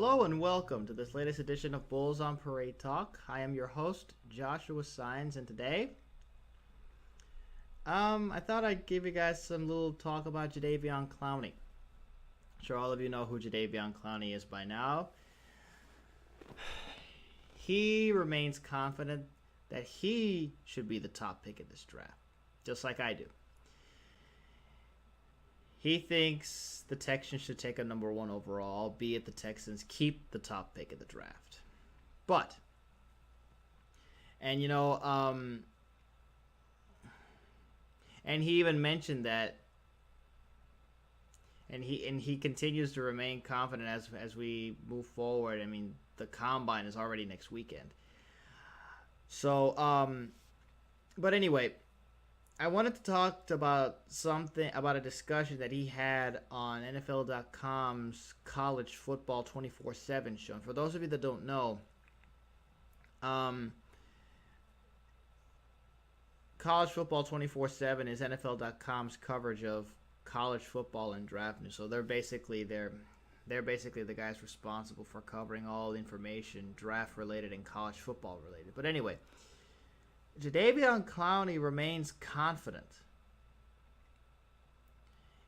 Hello and welcome to this latest edition of Bulls on Parade Talk. I am your host, Joshua Sines, and today, I thought I'd give you guys some little talk about Jadeveon Clowney. I'm sure all of you know who Jadeveon Clowney is by now. He remains confident that he should be the top pick in this draft, just like I do. He thinks the Texans should take a number one overall, albeit the Texans keep the top pick of the draft. But, and and he even mentioned that, and he continues to remain confident as we move forward. I mean, the combine is already next weekend. So, but anyway, I wanted to talk about a discussion that he had on NFL.com's College Football 24/7 show. And for those of you that don't know, College Football 24/7 is NFL.com's coverage of college football and draft news. So they're basically the guys responsible for covering all information draft related and college football related. But anyway, Jadeveon Clowney remains confident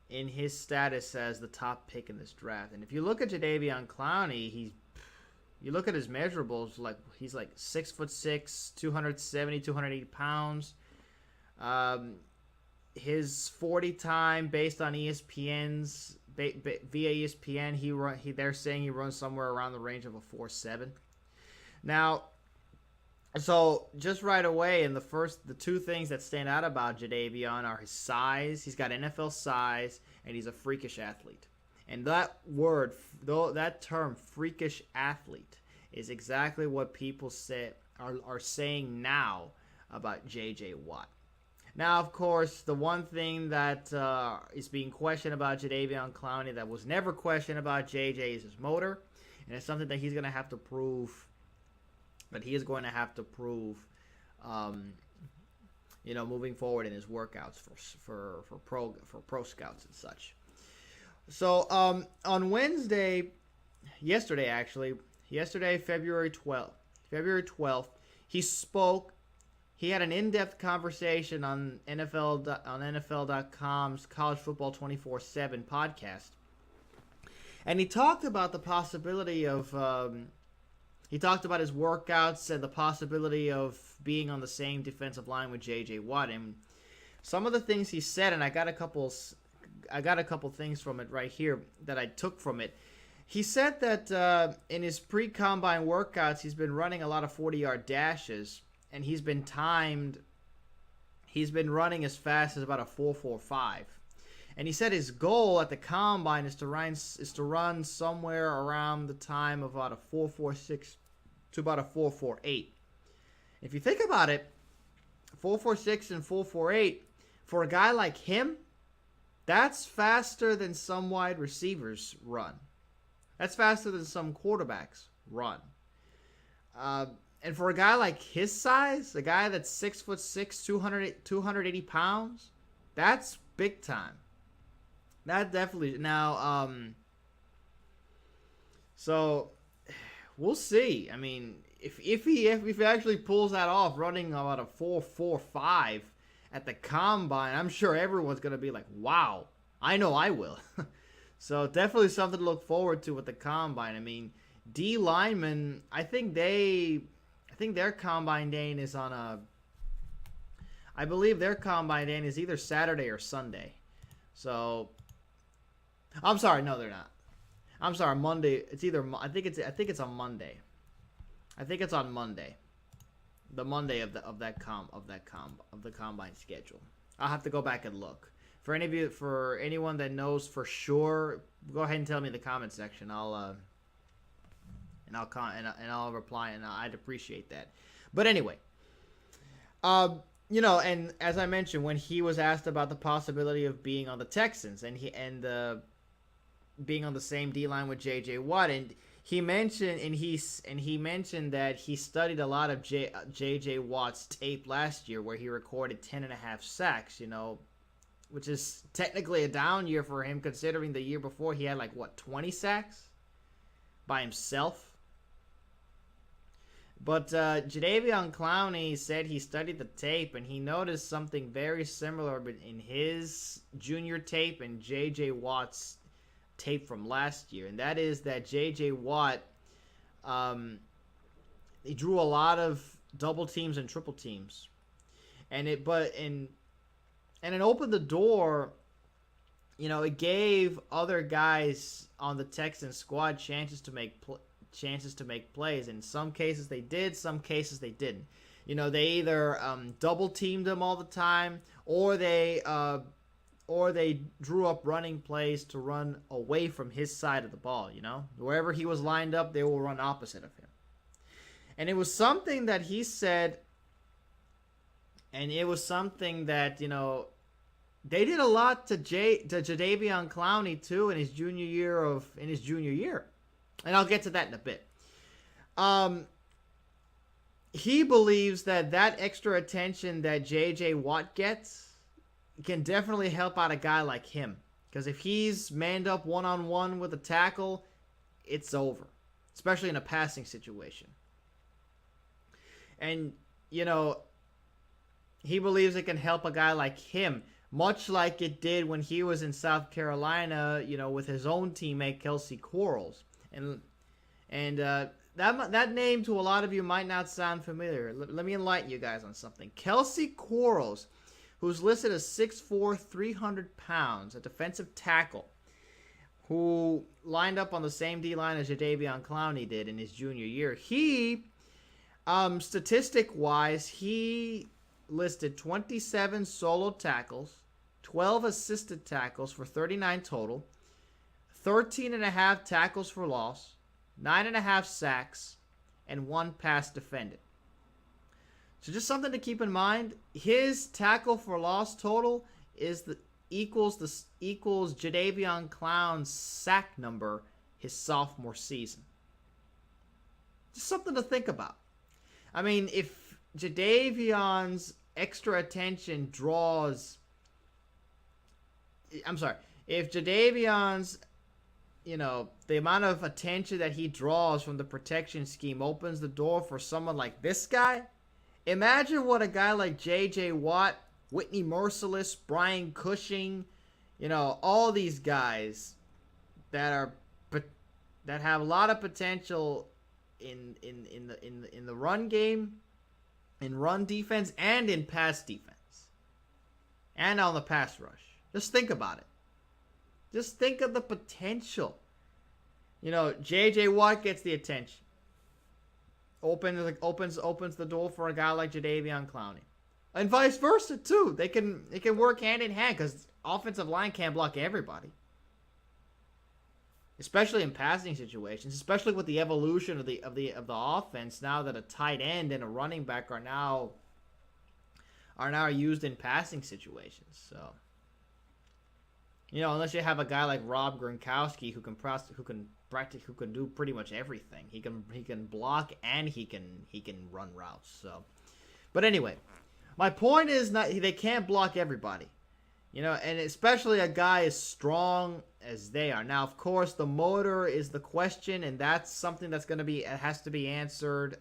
in his status as the top pick in this draft. And if you look at Jadeveon Clowney, you look at his measurables, he's like 6'6", 270, 280 pounds. His 40 time based on ESPN's via ESPN, they're saying he runs somewhere around the range of a 4.7. Now, so just right away, the two things that stand out about Jadeveon are his size. He's got NFL size, and he's a freakish athlete. And that term, freakish athlete, is exactly what people are saying now about J.J. Watt. Now, of course, the one thing that is being questioned about Jadeveon Clowney that was never questioned about J.J. is his motor, and it's something that he's going to have to prove. But he is going to have to prove, moving forward in his workouts for pro scouts and such. So on yesterday, February 12th, he spoke. He had an in-depth conversation on NFL.com's College Football 24/7 podcast, and he talked about the possibility of. He talked about his workouts and the possibility of being on the same defensive line with J.J. Watt. And some of the things he said, and I got a couple things from it right here that I took from it. He said that in his pre-combine workouts, he's been running a lot of 40-yard dashes, and he's been running as fast as about a 4.45. And he said his goal at the combine is to run somewhere around the time of about a 4.46 to about a 4.48. If you think about it, 4.46 and 4.48 for a guy like him, that's faster than some wide receivers run. That's faster than some quarterbacks run. And for a guy like his size, a guy that's 6'6", 280 pounds, that's big time. That definitely now. So we'll see. I mean, if he actually pulls that off, running about a 4.45 at the combine, I'm sure everyone's gonna be like, "Wow!" I know I will. So definitely something to look forward to with the combine. I mean, D linemen. I think their combine day is on a. I believe their combine day is either Saturday or Sunday. So. I'm sorry, no, they're not. I'm sorry, Monday. It's either I think it's on Monday. I think it's on Monday. The Monday of the combine schedule. I'll have to go back and look. For anyone that knows for sure, go ahead and tell me in the comment section. I'll reply, and I'd appreciate that. But anyway, and as I mentioned, when he was asked about the possibility of being on the Texans and being on the same D line with J.J. Watt, and he mentioned that he studied a lot of J.J. Watt's tape last year, where he recorded 10.5 sacks. Which is technically a down year for him, considering the year before he had 20 sacks. by himself. But Jadeveon Clowney said he studied the tape and he noticed something very similar in his junior tape and J.J. Watt's tape from last year. And that is that J.J. Watt, he drew a lot of double teams and triple teams. And it opened the door. It gave other guys on the Texans squad chances to make plays. In some cases they did, some cases they didn't. They either double teamed him all the time, or they drew up running plays to run away from his side of the ball. Wherever he was lined up, they will run opposite of him. And it was something that he said, and it was something that they did a lot to Jadeveon Clowney too in his junior year. And I'll get to that in a bit. He believes that extra attention that J.J. Watt gets can definitely help out a guy like him. Because if he's manned up one-on-one with a tackle, it's over. Especially in a passing situation. And, he believes it can help a guy like him. Much like it did when he was in South Carolina, with his own teammate, Kelsey Quarles. And that name to a lot of you might not sound familiar. Let me enlighten you guys on something. Kelsey Quarles, who's listed as 6'4", 300 pounds, a defensive tackle, who lined up on the same D-line as Jadeveon Clowney did in his junior year. He, statistic-wise, he listed 27 solo tackles, 12 assisted tackles for 39 total, 13.5 tackles for loss, 9.5 sacks, and 1 pass defended. So just something to keep in mind. His tackle for loss total equals Jadeveon Clowney's sack number his sophomore season. Just something to think about. I mean, if Jadeveon's extra attention draws... If Jadeveon's, the amount of attention that he draws from the protection scheme opens the door for someone like this guy, imagine what a guy like J.J. Watt, Whitney Merciless, Brian Cushing, all these guys that have a lot of potential in the run game, in run defense, and in pass defense, and on the pass rush. Just think about it. Just think of the potential. J.J. Watt gets the attention. Opens the door for a guy like Jadeveon Clowney. And vice versa, too. It can work hand in hand because offensive line can't block everybody. Especially in passing situations. Especially with the evolution of the offense now that a tight end and a running back are now used in passing situations. So... unless you have a guy like Rob Gronkowski who can do pretty much everything. He can block and he can run routes. So, but anyway, my point is they can't block everybody. And especially a guy as strong as they are. Now, of course, the motor is the question, and that's something has to be answered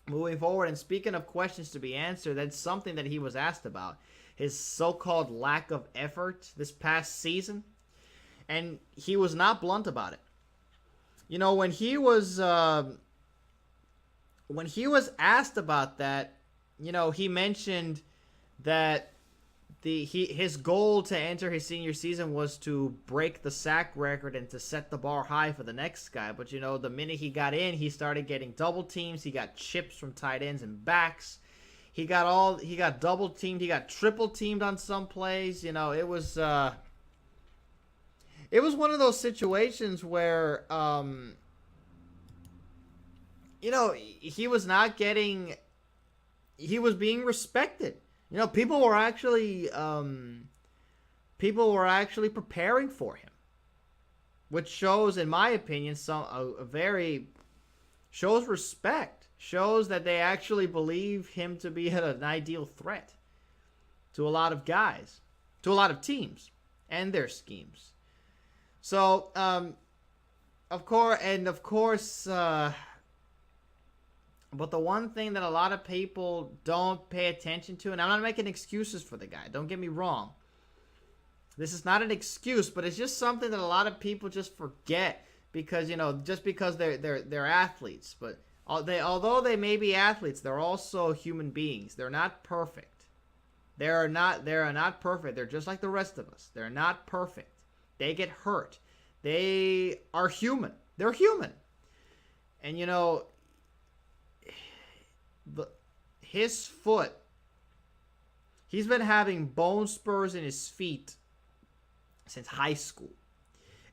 moving forward. And speaking of questions to be answered, that's something that he was asked about. His so-called lack of effort this past season. And he was not blunt about it. When he was asked about that, he mentioned that his goal to enter his senior season was to break the sack record and to set the bar high for the next guy. But, the minute he got in, he started getting double teams. He got chips from tight ends and backs. He got double teamed. He got triple teamed on some plays. It was one of those situations where, he was not getting, he was being respected. People were actually preparing for him, which shows, in my opinion, shows respect. Shows that they actually believe him to be an ideal threat to a lot of guys, to a lot of teams, and their schemes. So, of course, but the one thing that a lot of people don't pay attention to, and I'm not making excuses for the guy, don't get me wrong. This is not an excuse, but it's just something that a lot of people just forget because, just because they're athletes. But although they may be athletes, they're also human beings. They're not perfect. They are not perfect. They're just like the rest of us. They're not perfect. They get hurt. They are human. They're human. And, his foot, he's been having bone spurs in his feet since high school.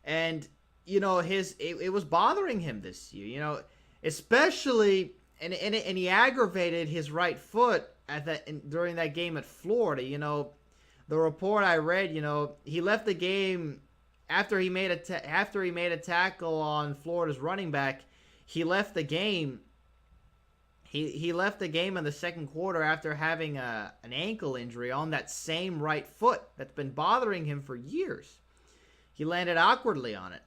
And, it was bothering him this year, especially, and he aggravated his right foot during that game at Florida. The report I read, he left the game after he made a tackle on Florida's running back. He left the game. He left the game in the second quarter after having an ankle injury on that same right foot that's been bothering him for years. He landed awkwardly on it,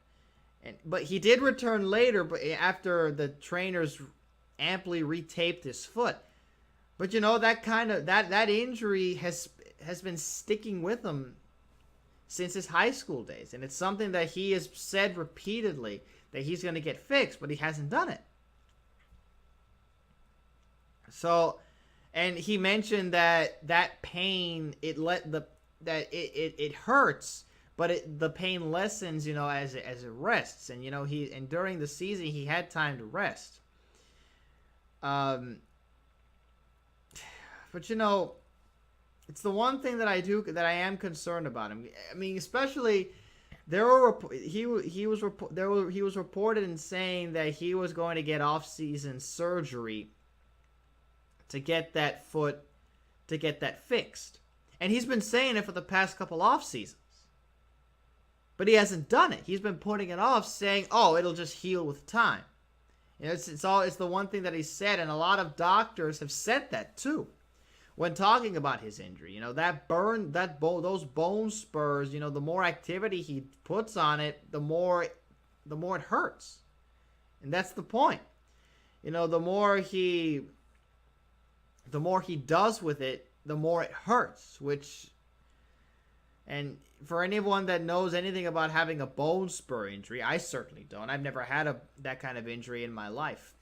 but he did return later. But after the trainers amply retaped his foot, but that injury has been sticking with him since his high school days, and it's something that he has said repeatedly that he's going to get fixed, but he hasn't done it. So, and he mentioned that pain, it hurts, but the pain lessens, as it rests. And, and during the season, he had time to rest. But, it's the one thing that I am concerned about him. I mean, especially he was reported in saying that he was going to get off-season surgery to get that fixed. And he's been saying it for the past couple off seasons. But he hasn't done it. He's been putting it off, saying, "Oh, it'll just heal with time." It's the one thing that he said, and a lot of doctors have said that too when talking about his injury. Those bone spurs, the more activity he puts on it, the more it hurts. And that's the point. The more he does with it, the more it hurts, and for anyone that knows anything about having a bone spur injury, I certainly don't. I've never had that kind of injury in my life.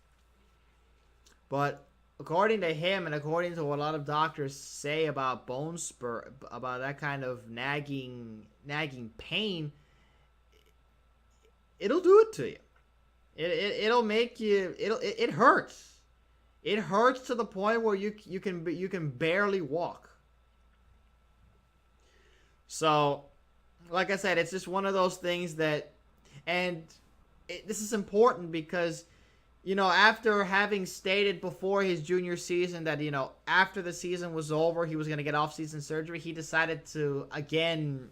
But according to him, and according to what a lot of doctors say about bone spur, about that kind of nagging pain, it'll do it to you. It'll make you. It hurts. It hurts to the point where you can barely walk. So, like I said, it's just one of those things that, and this is important because, after having stated before his junior season that, after the season was over, he was going to get off-season surgery, he decided to, again,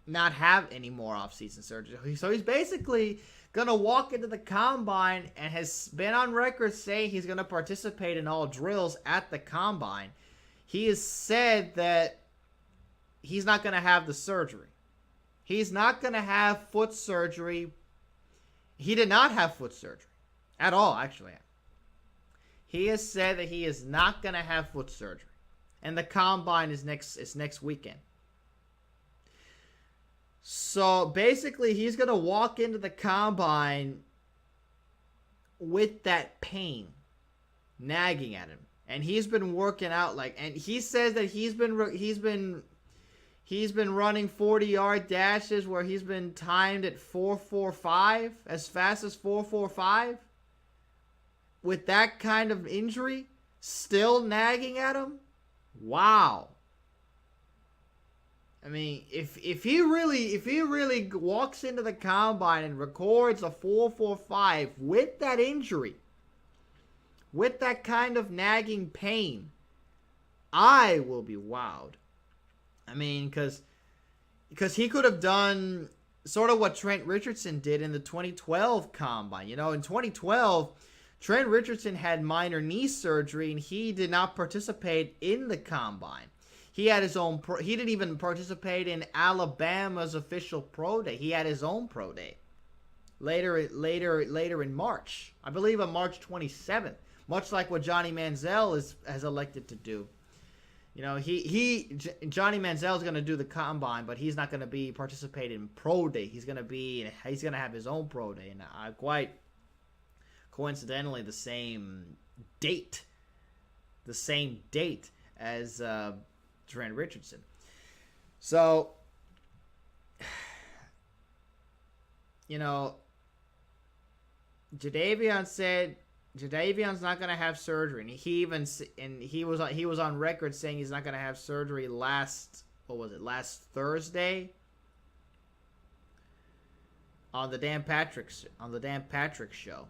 not have any more off-season surgery. So he's basically going to walk into the combine and has been on record saying he's going to participate in all drills at the combine. He has said that he's not going to have the surgery. He's not going to have foot surgery. He did not have foot surgery at all, actually. He has said that he is not going to have foot surgery. And the combine is next weekend. So basically, he's going to walk into the combine with that pain nagging at him. And he's been working out and he says that he's been running 40-yard dashes where he's been timed at 4.45, as fast as 4.45. With that kind of injury, still nagging at him. Wow. I mean, if he really walks into the combine and records a 4.45 with that injury, with that kind of nagging pain, I will be wowed. I mean, because he could have done sort of what Trent Richardson did in the 2012 combine. In 2012, Trent Richardson had minor knee surgery and he did not participate in the combine. He had his own. He didn't even participate in Alabama's official pro day. He had his own pro day. later in March. I believe on March 27th, much like what Johnny Manziel has elected to do. You know, Johnny Manziel is going to do the combine, but he's not going to be participating in pro day. He's going to have his own pro day, and quite coincidentally the same date as Trent Richardson. So, you know, Jadeveon's not going to have surgery, and he was on record saying he's not going to have surgery last Thursday on the Dan Patrick show.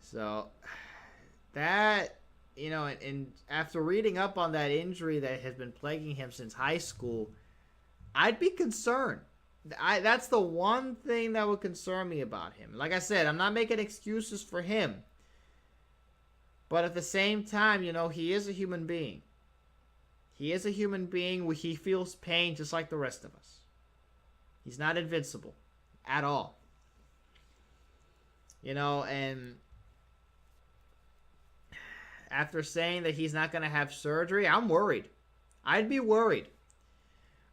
So that, you know, and after reading up on that injury that has been plaguing him since high school, I'd be concerned. That's the one thing that would concern me about him. Like I said, I'm not making excuses for him. But at the same time, you know, he is a human being. He is a human being. He feels pain just like the rest of us. He's not invincible at all. You know, and after saying that he's not going to have surgery, I'm worried. I'd be worried.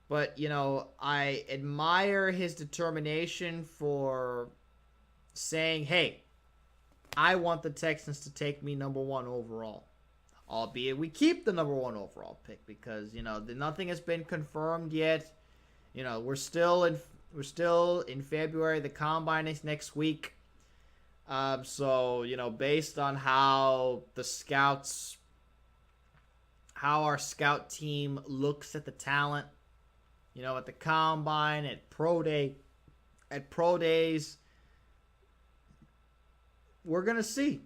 But, you know, I admire his determination for saying, hey, I want the Texans to take me number 1 overall. Albeit we keep the number 1 overall pick because, you know, nothing has been confirmed yet. You know, we're still in February. The combine is next week. So, you know, based on how our scout team looks at the talent, you know, at the combine, at pro days, we're gonna see.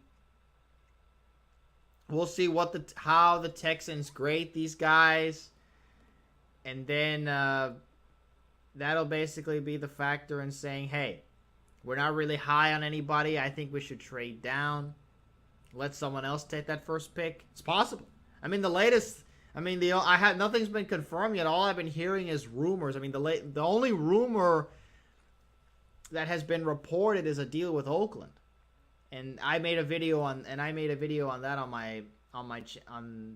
We'll see how the Texans grade these guys, and then that'll basically be the factor in saying, hey, we're not really high on anybody. I think we should trade down, let someone else take that first pick. It's possible. I mean, nothing's been confirmed yet. All I've been hearing is rumors. I mean, the only rumor that has been reported is a deal with Oakland, and I made a video on that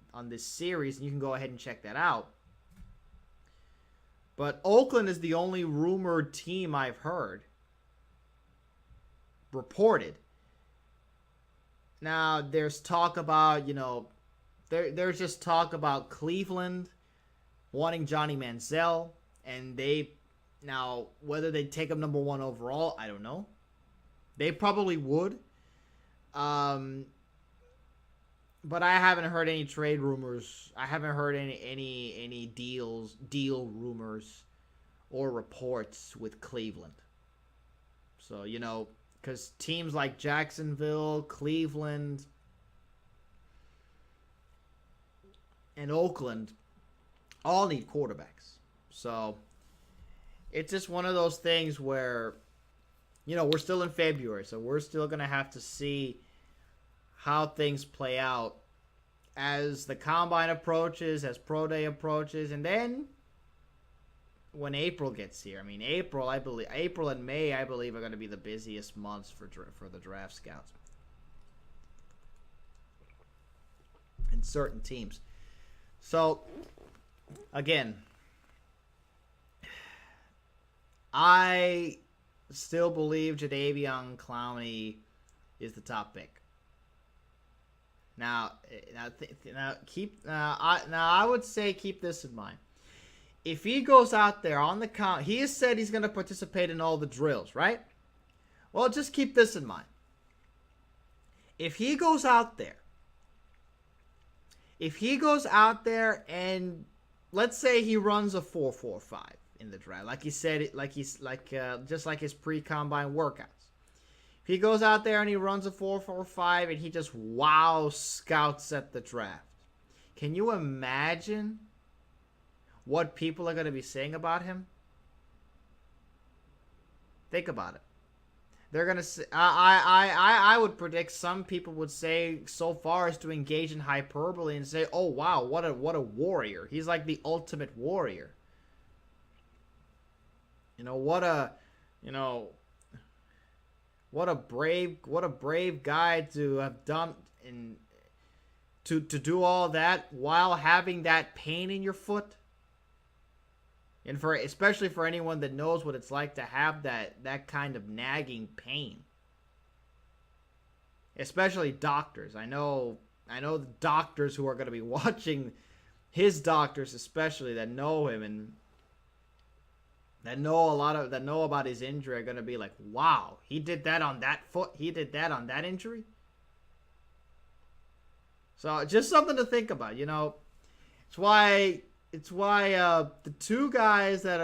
on this series, and you can go ahead and check that out. But Oakland is the only rumored team I've heard reported. Now there's talk about, you know, there's just talk about Cleveland wanting Johnny Manziel, and whether they take him number 1 overall, I don't know. They probably would. But I haven't heard any trade rumors. I haven't heard any deal rumors or reports with Cleveland. So, you know, because teams like Jacksonville, Cleveland, and Oakland all need quarterbacks. So it's just one of those things where, you know, we're still in February, so we're still going to have to see how things play out as the combine approaches, as pro day approaches, and then when April gets here. I mean, April and May, I believe, are going to be the busiest months for the draft scouts and certain teams. So, again, I still believe Jadeveon Clowney is the top pick. Now, I would say keep this in mind. If he goes out there on the count, he has said he's going to participate in all the drills, right? Well, just keep this in mind. If he goes out there and let's say he runs a 4.45 in the draft, like he said, just like his pre-combine workouts. If he goes out there and he runs a 4.45 and he just wow scouts at the draft, can you imagine what people are going to be saying about him? Think about it. They're going to say, I would predict some people would say so far as to engage in hyperbole and say, oh wow, what a warrior. He's like the ultimate warrior. You know, what a You know, what a brave guy to have done in to do all that while having that pain in your foot. And for especially for anyone that knows what it's like to have that kind of nagging pain. Especially doctors. I know the doctors who are going to be watching, his doctors especially, that know him and that know about his injury, are going to be like, wow, he did that on that foot, he did that on that injury. So just something to think about. It's why the two guys that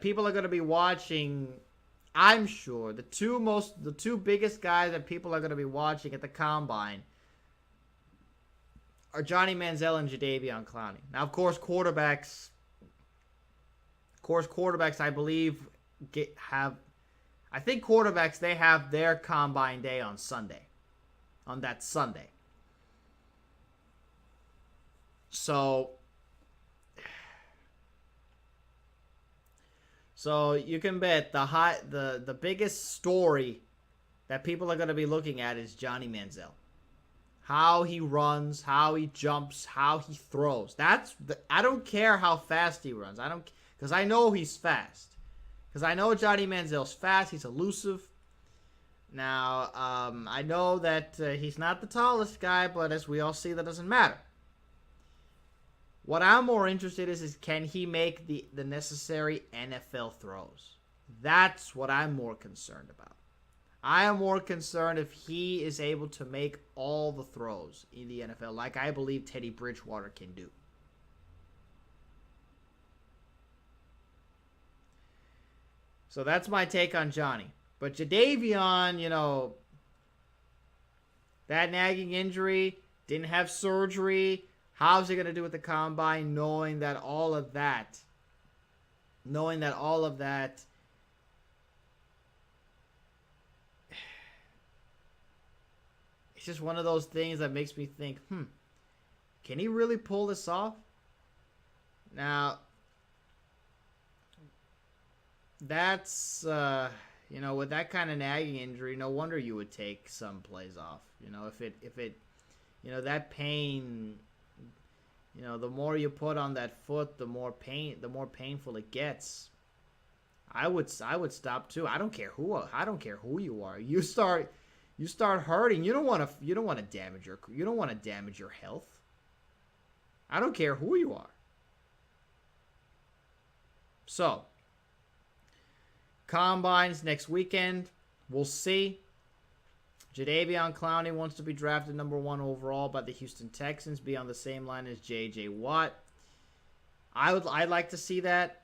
people are gonna be watching, I'm sure the two biggest guys that people are gonna be watching at the combine are Johnny Manziel and Jadeveon Clowney. Now, of course, quarterbacks, I believe I think quarterbacks, they have their combine day on Sunday. On that Sunday. So you can bet the biggest story that people are going to be looking at is Johnny Manziel. How he runs, how he jumps, how he throws. I don't care how fast he runs. Because I know he's fast. Because I know Johnny Manziel's fast. He's elusive. Now, I know that he's not the tallest guy, but as we all see, that doesn't matter. What I'm more interested in is can he make the necessary NFL throws? That's what I'm more concerned about. I am more concerned if he is able to make all the throws in the NFL like I believe Teddy Bridgewater can do. So that's my take on Johnny. But Jadeveon, that nagging injury, didn't have surgery. How's he going to do with the combine knowing that all of that, it's just one of those things that makes me think, can he really pull this off? Now, that's, with that kind of nagging injury, no wonder you would take some plays off. If it, that pain, the more you put on that foot, the more painful it gets. I would stop too. I don't care who you are. You start hurting. You don't want to damage your health. I don't care who you are. So, combines next weekend. We'll see. Jadeveon Clowney wants to be drafted number 1 overall by the Houston Texans, be on the same line as J.J. Watt. I'd like to see that.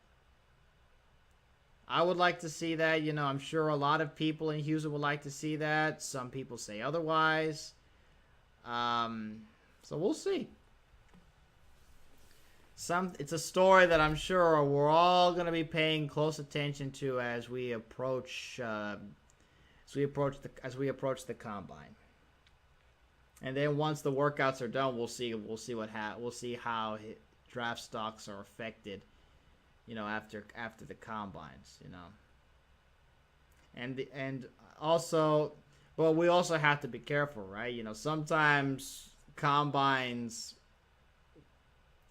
I would like to see that. I'm sure a lot of people in Houston would like to see that. Some people say otherwise. So we'll see. It's a story that I'm sure we're all going to be paying close attention to as we approach the combine. And then once the workouts are done, we'll see how draft stocks are affected, after the combines, And also, well, we also have to be careful, right? Sometimes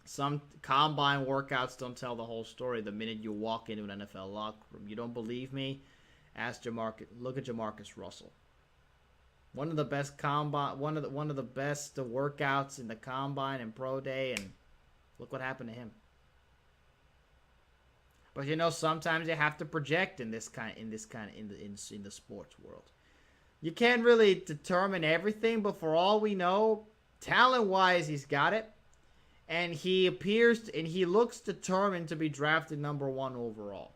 some combine workouts don't tell the whole story the minute you walk into an NFL locker room. You don't believe me? Look at Jamarcus Russell. One of the best workouts in the combine and pro day, and look what happened to him. But sometimes you have to project in the sports world. You can't really determine everything, but for all we know, talent-wise, he's got it. And he looks determined to be drafted number 1 overall.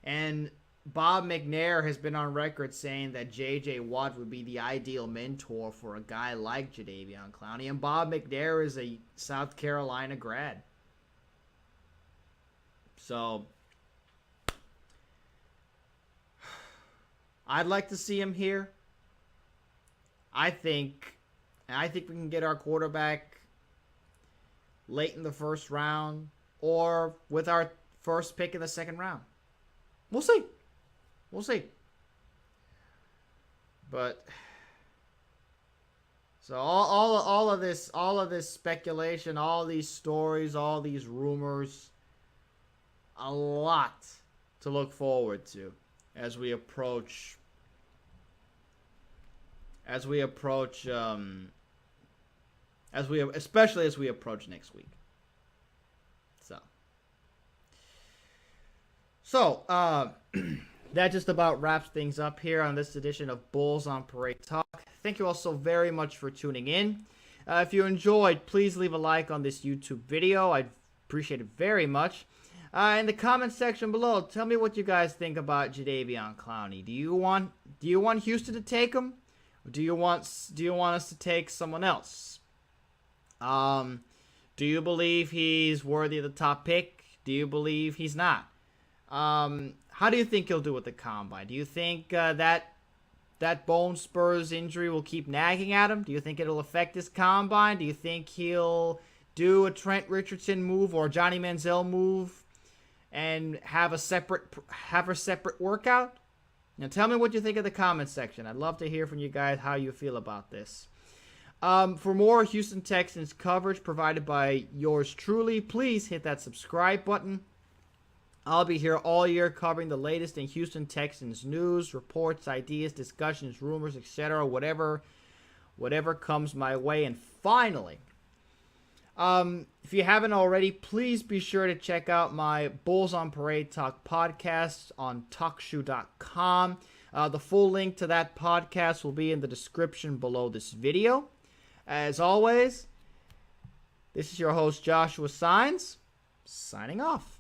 And Bob McNair has been on record saying that J.J. Watt would be the ideal mentor for a guy like Jadeveon Clowney. And Bob McNair is a South Carolina grad. So, I'd like to see him here. I think we can get our quarterback late in the first round, or with our first pick in the second round. We'll see. We'll see. But so all of this speculation, all these stories, all these rumors, a lot to look forward to as we approach especially as we approach next week. So that just about wraps things up here on this edition of Bulls on Parade Talk. Thank you all so very much for tuning in. If you enjoyed, please leave a like on this YouTube video. I'd appreciate it very much. In the comment section below, tell me what you guys think about Jadeveon Clowney. Do you want Houston to take him, or do you want us to take someone else? Do you believe he's worthy of the top pick? Do you believe he's not? How do you think he'll do with the combine? Do you think that bone spurs injury will keep nagging at him? Do you think it'll affect his combine? Do you think he'll do a Trent Richardson move or a Johnny Manziel move and have a separate workout? Now tell me what you think in the comments section. I'd love to hear from you guys how you feel about this. For more Houston Texans coverage provided by yours truly, please hit that subscribe button. I'll be here all year covering the latest in Houston Texans news, reports, ideas, discussions, rumors, etc. Whatever comes my way. And finally, if you haven't already, please be sure to check out my Bulls on Parade Talk podcast on talkshoe.com. The full link to that podcast will be in the description below this video. As always, this is your host Joshua Signs, signing off.